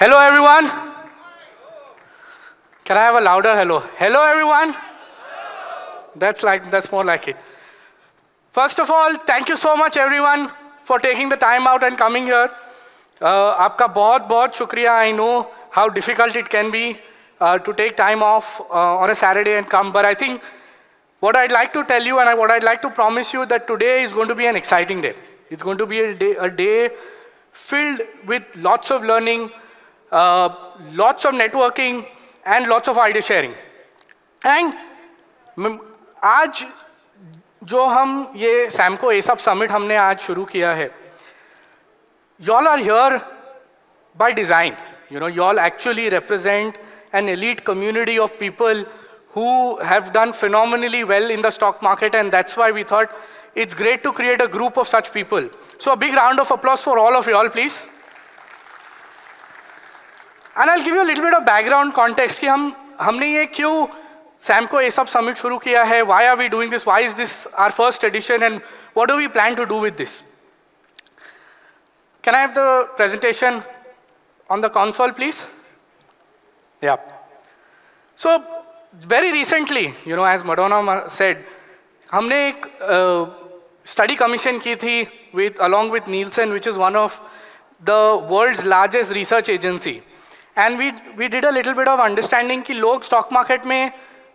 Hello everyone. Can I have a louder hello? Hello everyone. That's more like it. First of all, thank you so much everyone for taking the time out and coming here. आपका बहुत बहुत शुक्रिया. I know how difficult it can be to take time off on a Saturday and come, but I think what I'd like to tell you and what I'd like to promise you that today is going to be an exciting day. It's going to be a day filled with lots of learning, lots of networking, and lots of idea sharing. And आज जो हम ये Samco एसअप summit हमने आज शुरू किया है, y'all are here by design. You know, y'all actually represent an elite community of people who have done phenomenally well in the stock market, and that's why we thought it's great to create a group of such people. So a big round of applause for all of y'all, please. And I'll give you a little bit of background context कि हमने ये क्यों Samco एसअप summit शुरू किया है, why are we doing this, why is this our first edition, and what do we plan to do with this. Can I have the presentation on the console, please? Yeah. So very recently, you know, as Madonna said, हमने एक study commission की थी along with Nielsen, which is one of the world's largest research agency. And we did a little bit of understanding कि लोग stock market में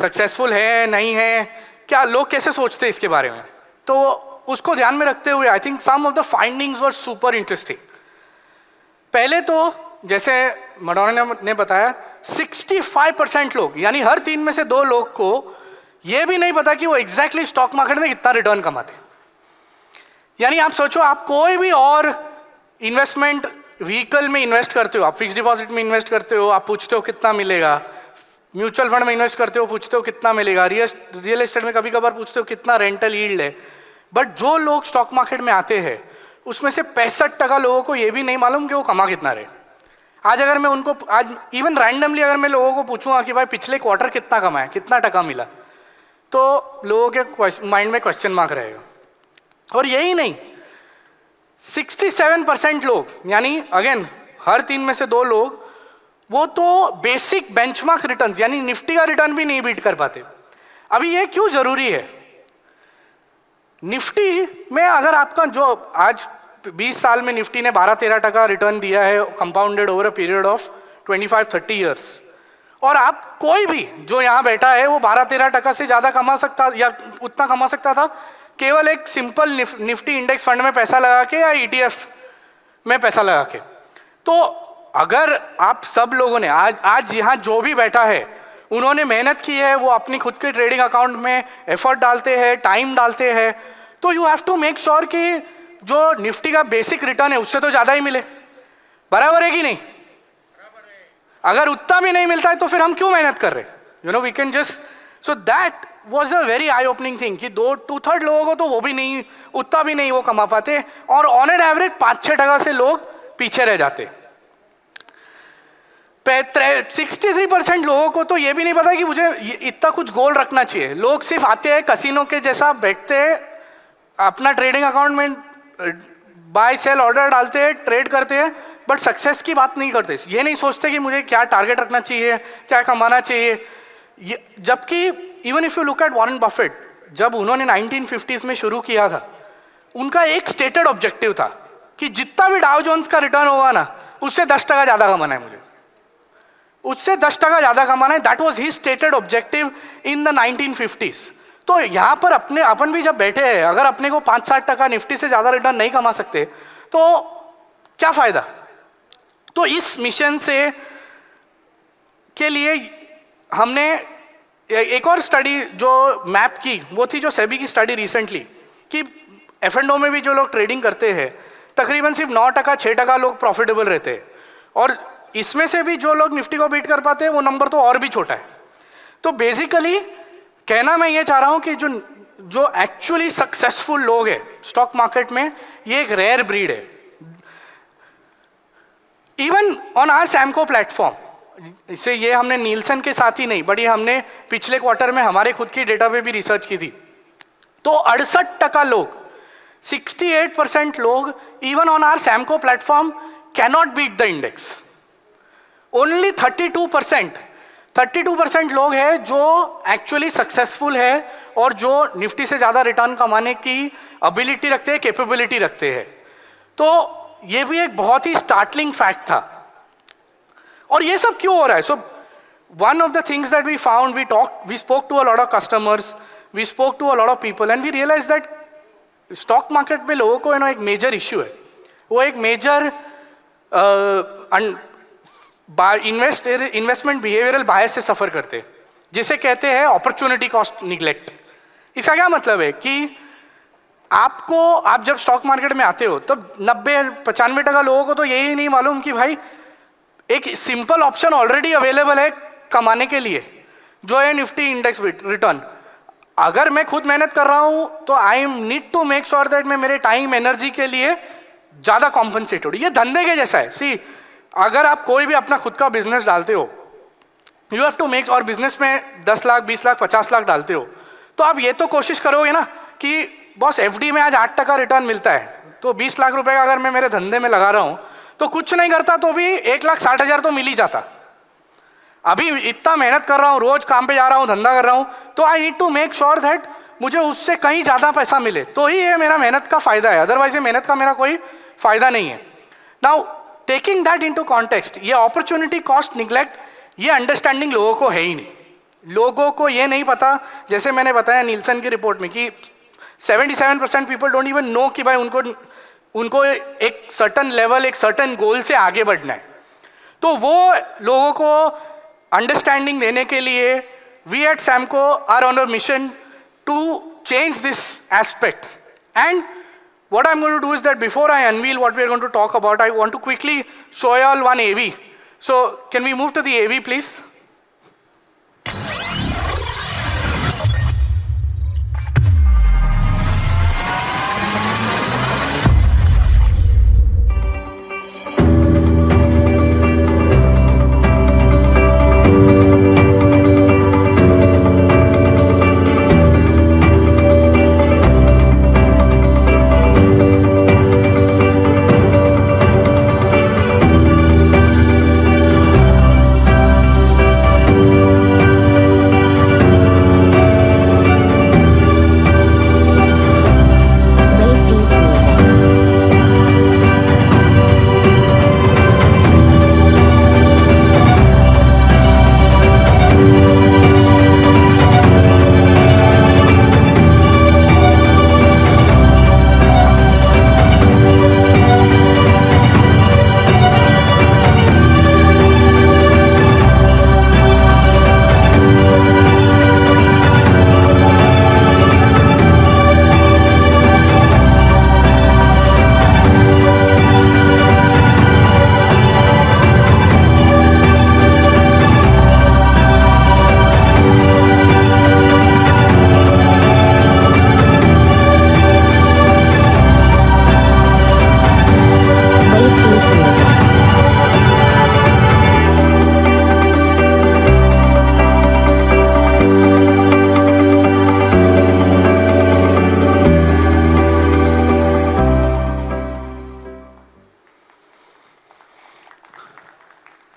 successful है नहीं है, क्या लोग कैसे सोचते हैं इसके बारे में. तो उसको ध्यान में रखते हुए I think some of the findings were super interesting. पहले तो जैसे मडोना ने बताया 65% लोग, यानी हर 3 में से 2 लोग को ये भी नहीं पता कि वो एग्जैक्टली स्टॉक मार्केट में कितना रिटर्न कमाते. यानी आप सोचो, आप कोई भी और इन्वेस्टमेंट व्हीकल में इन्वेस्ट करते हो, आप फिक्स डिपॉजिट में इन्वेस्ट करते हो, आप पूछते हो कितना मिलेगा, म्यूचुअल फंड में इन्वेस्ट करते हो, पूछते हो कितना मिलेगा, रियल एस्टेट में कभी कभार पूछते हो कितना रेंटल यील्ड है. बट जो लोग स्टॉक मार्केट में आते हैं उसमें से 65% लोगों को ये भी नहीं मालूम कि वो कमा कितना रहे. आज अगर मैं उनको आज इवन रैंडमली अगर मैं लोगों को पूछूंगा कि भाई पिछले क्वार्टर कितना कमाया, कितना टका मिला, तो लोगों के माइंड में क्वेश्चन मार्क रहेगा. और यही नहीं, 67% लोग, यानी अगेन हर 3 में से 2 लोग, वो तो बेसिक बेंचमार्क रिटर्न्स यानी निफ्टी का रिटर्न भी नहीं बीट कर पाते. अभी ये क्यों जरूरी है? निफ्टी में अगर आपका जो आज 20 साल में निफ्टी ने 12-13% रिटर्न दिया है compounded over a period of 25-30 years, और आप कोई भी जो यहाँ बैठा है वो 12-13% से ज़्यादा कमा सकता या उतना कमा सकता था केवल एक सिंपल निफ्टी इंडेक्स फंड में पैसा लगा के या ETF में पैसा लगा के. तो अगर आप सब लोगों ने आज यहाँ जो भी बैठा है उन्होंने मेहनत की है, वो अपनी खुद के ट्रेडिंग अकाउंट में एफर्ट डालते हैं, टाइम डालते हैं, तो you have to make sure कि जो निफ्टी का बेसिक रिटर्न है उससे तो ज़्यादा ही मिले. बराबर है कि नहीं? अगर उतना भी नहीं मिलता है तो फिर हम क्यों मेहनत कर रहे? You know, we can just, so that was a very eye opening thing कि 2/3 लोगों को तो वो भी नहीं, उतना भी नहीं वो कमा पाते, और ऑन एन एवरेज 5-6% से लोग पीछे रह जाते. 63% लोगों को तो ये भी नहीं पता कि मुझे इतना कुछ गोल रखना चाहिए. लोग सिर्फ आते हैं कसिनो के जैसा बैठते हैं, अपना ट्रेडिंग अकाउंट में बाय सेल ऑर्डर डालते हैं, ट्रेड करते हैं, बट सक्सेस की बात नहीं करते. ये नहीं सोचते कि मुझे क्या टारगेट रखना चाहिए, क्या कमाना चाहिए. जबकि even if you look at Warren Buffett, जब उन्होंने 1950s में शुरू किया था, उनका एक स्टेटेड ऑब्जेक्टिव था कि जितना भी डाउ जोन्स का रिटर्न होगा ना, उससे 10% ज़्यादा कमाना है मुझे, उससे 10% ज़्यादा कमाना है. That was he stated objective in the 1950s. तो यहाँ पर अपन भी जब बैठे हैं, अगर अपने को 5-7% निफ्टी से ज़्यादा रिटर्न नहीं कमा सकते तो क्या फ़ायदा. तो इस मिशन से के लिए हमने एक और स्टडी जो मैप की, वो थी जो सेबी की स्टडी रिसेंटली, कि F&O में भी जो लोग ट्रेडिंग करते हैं तकरीबन सिर्फ 9%, 6% लोग प्रॉफिटेबल रहते हैं, और इसमें से भी जो लोग निफ्टी को बीट कर पाते हैं वो नंबर तो और भी छोटा है. तो बेसिकली कहना मैं ये चाह रहा हूँ कि जो एक्चुअली सक्सेसफुल लोग हैं स्टॉक मार्केट में, ये एक रेयर ब्रीड है. Even on our Samco platform, इसे ये हमने नीलसन के साथ ही नहीं, बट ये हमने पिछले क्वार्टर में हमारे खुद की डेटा पे भी रिसर्च की थी, तो 68% लोग, 68% लोग even on our Samco platform cannot beat the index. Only 32% लोग हैं जो एक्चुअली सक्सेसफुल है और जो निफ्टी से ज़्यादा रिटर्न कमाने की एबिलिटी रखते हैं, कैपेबिलिटी रखते हैं। तो ये भी एक बहुत ही स्टार्टलिंग फैक्ट था। और ये सब क्यों हो रहा है? सो one of the things that we found, we spoke to a lot of customers, we spoke to a lot of people, and we realized that stock market में लोगों को एक मेजर इश्यू है। वो एक मेजर इन्वेस्टमेंट बिहेवियरल बायस से सफ़र करते हैं, जिसे कहते हैं अपॉर्चुनिटी कॉस्ट निग्लेक्ट। इसका क्या मतलब है कि आप जब स्टॉक मार्केट में आते हो तब 90-95% लोगों को तो यही नहीं मालूम कि भाई एक सिंपल ऑप्शन ऑलरेडी अवेलेबल है कमाने के लिए, जो है निफ्टी इंडेक्स रिटर्न। अगर मैं खुद मेहनत कर रहा हूं तो I need to make sure that मैं मेरे टाइम एनर्जी के लिए ज़्यादा कॉम्पनसेटेड। ये धंधे के जैसा है। सी, अगर आप कोई भी अपना खुद का बिजनेस डालते हो, यू हैव टू मेक, और बिजनेस में 10 लाख 20 लाख 50 लाख डालते हो, तो आप ये तो कोशिश करोगे ना कि बॉस एफडी में आज 8% रिटर्न मिलता है, तो 20 लाख रुपए का अगर मैं मेरे धंधे में लगा रहा हूं तो कुछ नहीं करता तो भी 1,60,000 तो मिल ही जाता। अभी इतना मेहनत कर रहा हूँ, रोज काम पे जा रहा हूँ, धंधा कर रहा हूँ, तो I need to make sure that मुझे उससे कहीं ज़्यादा पैसा मिले, तो ही ये मेरा मेहनत का फायदा है। अदरवाइज ये मेहनत का मेरा कोई फायदा नहीं है। Now taking that into context, ये अपॉर्चुनिटी कॉस्ट निग्लेक्ट, ये अंडरस्टैंडिंग लोगों को है ही नहीं। लोगों को ये नहीं पता, जैसे मैंने बताया नीलसन की रिपोर्ट में कि 77% पीपल डोंट इवन नो कि भाई उनको एक सर्टन लेवल, एक सर्टन गोल से आगे बढ़ना है। तो वो लोगों को अंडरस्टैंडिंग देने के लिए we at Samco are on a mission to change this aspect. And what I'm going to do is that before I unveil what we are going to talk about, I want to quickly show you all one AV. So can we move to the AV, please?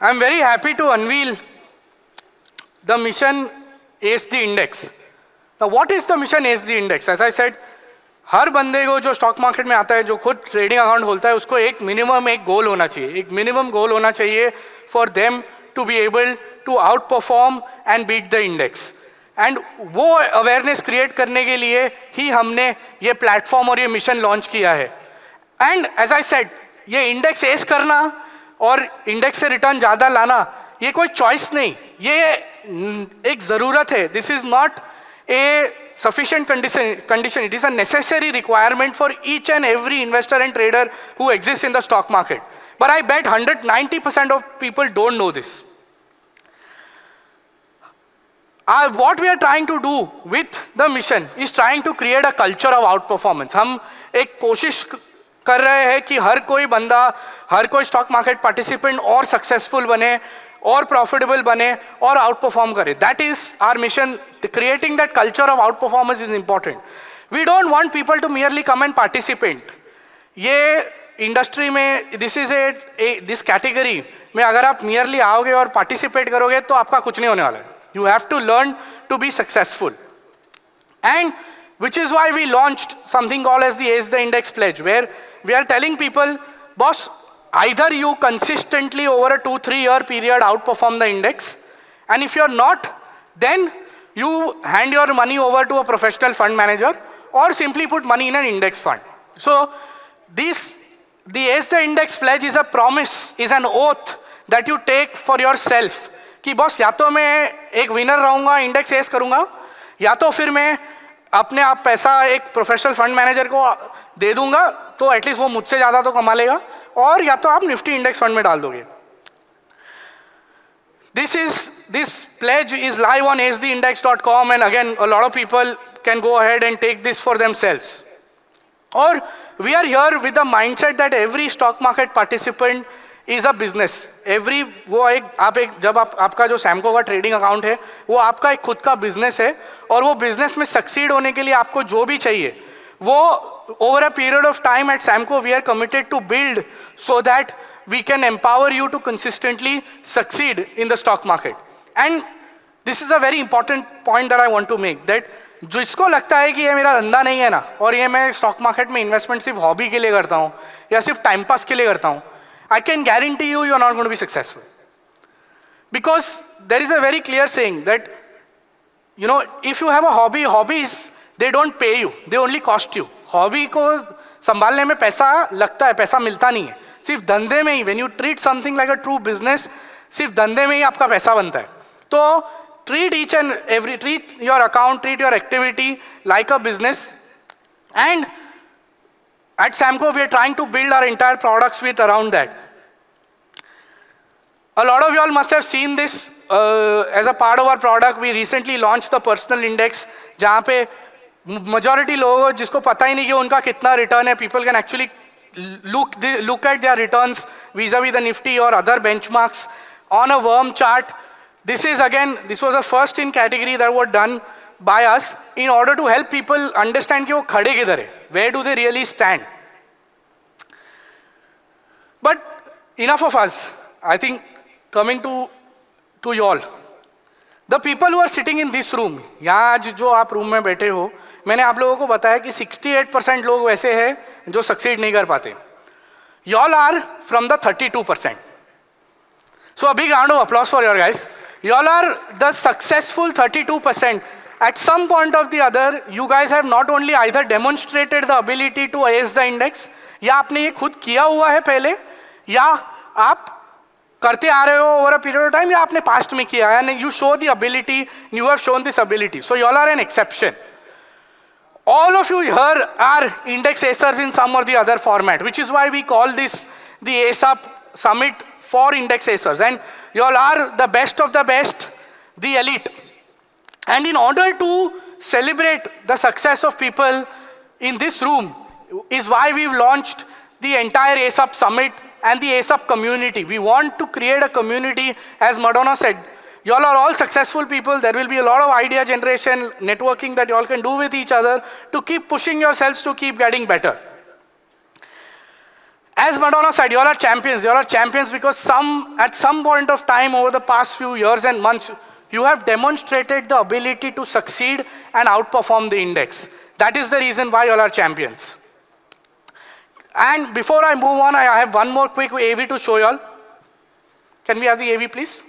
I'm very happy to unveil the mission ACE the Index. Now what is the mission ACE the Index? As I said, हर बंदे को जो stock market में आता है, जो खुद trading account खोलता है, उसको एक मिनिमम एक गोल होना चाहिए, एक मिनिमम गोल होना चाहिए for them to be able to outperform and beat the index. And वो अवेयरनेस क्रिएट करने के लिए ही हमने ये प्लेटफॉर्म और ये मिशन लॉन्च किया है। एंड एज आई सेड, ये इंडेक्स एस करना और इंडेक्स से रिटर्न ज़्यादा लाना ये कोई चॉइस नहीं, ये एक ज़रूरत है। This is not a sufficient condition, it is a necessary requirement for each and every investor and trader who exists in the stock market. But I bet 190% of people don't know this. What we are trying to do with the mission is trying to create a culture of outperformance. हम एक कोशिश कर रहे हैं कि हर कोई बंदा, हर कोई स्टॉक मार्केट पार्टिसिपेंट और सक्सेसफुल बने और प्रॉफिटेबल बने और आउट परफॉर्म करे। That is our mission. Creating that culture of outperformance is important. We don't want people to merely come and participate. ये इंडस्ट्री में दिस कैटेगरी में अगर आप नियरली आओगे और पार्टिसिपेट करोगे तो आपका कुछ नहीं होने वाला है. You have to learn to be successful. And which is why we launched something called as the Ace the Index Pledge, where we are telling people, boss, either you consistently over a 2-3 year period outperform the index, and if you're not, then you hand your money over to a professional fund manager or simply put money in an index fund. So the Ace the Index Pledge is a promise, is an oath that you take for yourself कि boss या तो मैं एक winner रहूंगा, index S करूंगा, या तो फिर मैं अपने आप पैसा एक प्रोफेशनल फंड मैनेजर को दे दूंगा तो एटलीस्ट वो मुझसे ज़्यादा तो कमा लेगा, और या तो आप निफ्टी इंडेक्स फंड में डाल दोगे. This pledge is live on acetheindex.com, and again a lot of people can go ahead and take this for themselves. Or we are here with the mindset that every stock market participant is a business. जब आपका जो Samco का trading account है वो आपका एक खुद का बिजनेस है, और वो बिजनेस में सक्सीड होने के लिए आपको जो भी चाहिए वो over a period of time at Samco we are committed to build so that we can empower you to consistently succeed in the stock market. And this is a very important point that I want to make, that जिसको लगता है कि ये मेरा धंधा नहीं है ना, और ये मैं स्टॉक मार्केट में इन्वेस्टमेंट सिर्फ हॉबी के लिए करता हूँ या सिर्फ टाइम पास के लिए करता हूँ, I can guarantee you are not going to be successful. Because there is a very clear saying that, you know, if you have a hobby, hobbies, they don't pay you, they only cost you. Hobby को संभालने में पैसा लगता है, पैसा मिलता नहीं है. सिर्फ धंधे में ही, when you treat something like a true business, सिर्फ धंधे में ही आपका पैसा बनता है. तो treat your account, treat your activity like a business. And at Samco, we are trying to build our entire product suite around that. A lot of you all must have seen this as a part of our product. We recently launched the personal index, जहाँ पे majority लोगों जिसको पता ही नहीं कि उनका कितना return है, people can actually look at their returns vis-a-vis the Nifty or other benchmarks on a worm chart. This was a first in category that was done by us in order to help people understand कि वो खड़े किधर है, where do they really stand. But enough of us. I think coming to you all, the people who are sitting in this room, यहाँ आज जो आप room में बैठे हो, मैंने आप लोगों को बताया कि 68% लोग वैसे हैं जो सक्सीड नहीं कर पाते. You all are from the 32%. So a big round of applause for your guys. You all are the successful 32%. At some point or the other, you guys have not only either demonstrated the ability to ace the index, या आपने ये खुद किया हुआ है पहले, या आप करते आ रहे हो over a period of time, या आपने past में किया है, and you show the ability, you have shown this ability. So you all are an exception. All of you here are index acers in some or the other format, which is why we call this the ASAP Summit for index acers. And you all are the best of the best, the elite. And in order to celebrate the success of people in this room is why we've launched the entire ASAP Summit and the ASAP community. We want to create a community, as Madonna said. You all are all successful people. There will be a lot of idea generation, networking that you all can do with each other to keep pushing yourselves to keep getting better. As Madonna said, you all are champions. You all are champions because at some point of time over the past few years and months, you have demonstrated the ability to succeed and outperform the index. That is the reason why you all are champions. And before I move on, I have one more quick AV to show you all. Can we have the AV, please?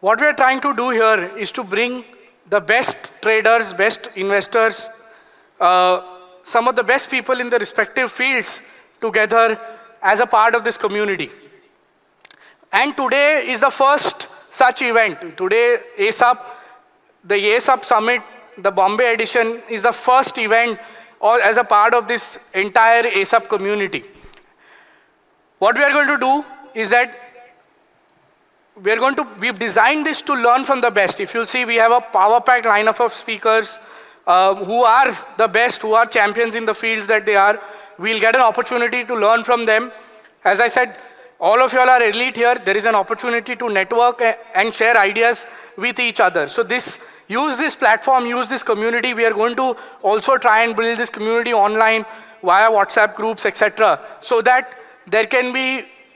what we are trying to do here is to bring the best traders, best investors, some of the best people in the respective fields together as a part of this community. And today is the first such event. Today, ASAP, the ASAP Summit, the Bombay edition, is the first event or as a part of this entire ASAP community. What we are going to do is that we've designed this to learn from the best. If you'll see, we have a power-packed lineup of speakers who are the best, who are champions in the fields that they are. We'll get an opportunity to learn from them. As I said, all of you all are elite here. There is an opportunity to network and share ideas with each other. So use this platform, use this community. We are going to also try and build this community online via WhatsApp groups, etc. so that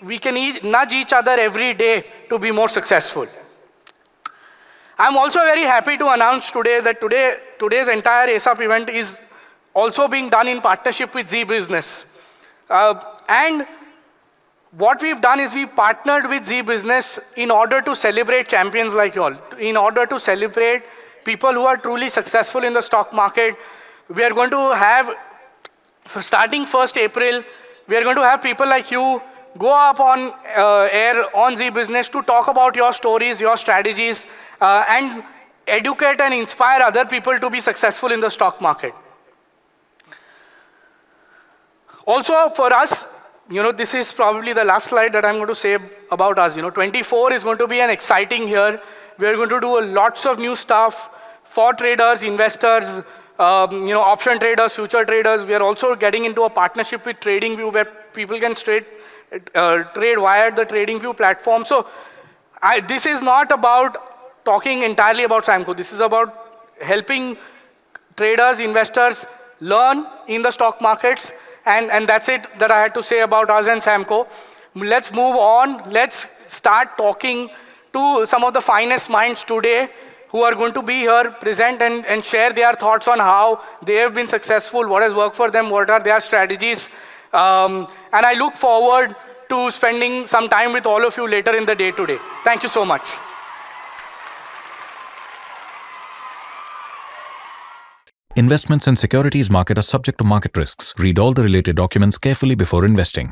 we can nudge each other every day to be more successful. I'm also very happy to announce today that today's entire ASAP event is also being done in partnership with Zee Business. And what we've done is we've partnered with Zee Business in order to celebrate champions like you all, in order to celebrate people who are truly successful in the stock market. We are going to have, starting 1st April, we are going to have people like you go up on air on Zee Business to talk about your stories, your strategies, and educate and inspire other people to be successful in the stock market. Also for us, this is probably the last slide that I'm going to say about us. 24 is going to be an exciting year. We are going to do lots of new stuff for traders, investors, option traders, future traders. We are also getting into a partnership with TradingView where people can trade via the TradingView platform. So this is not about talking entirely about Samco. This is about helping traders, investors learn in the stock markets. And that's it that I had to say about us and Samco. Let's move on. Let's start talking to some of the finest minds today who are going to be here present and share their thoughts on how they have been successful, what has worked for them, what are their strategies. And I look forward to spending some time with all of you later in the day today. Thank you so much. Investments in securities market are subject to market risks. Read all the related documents carefully before investing.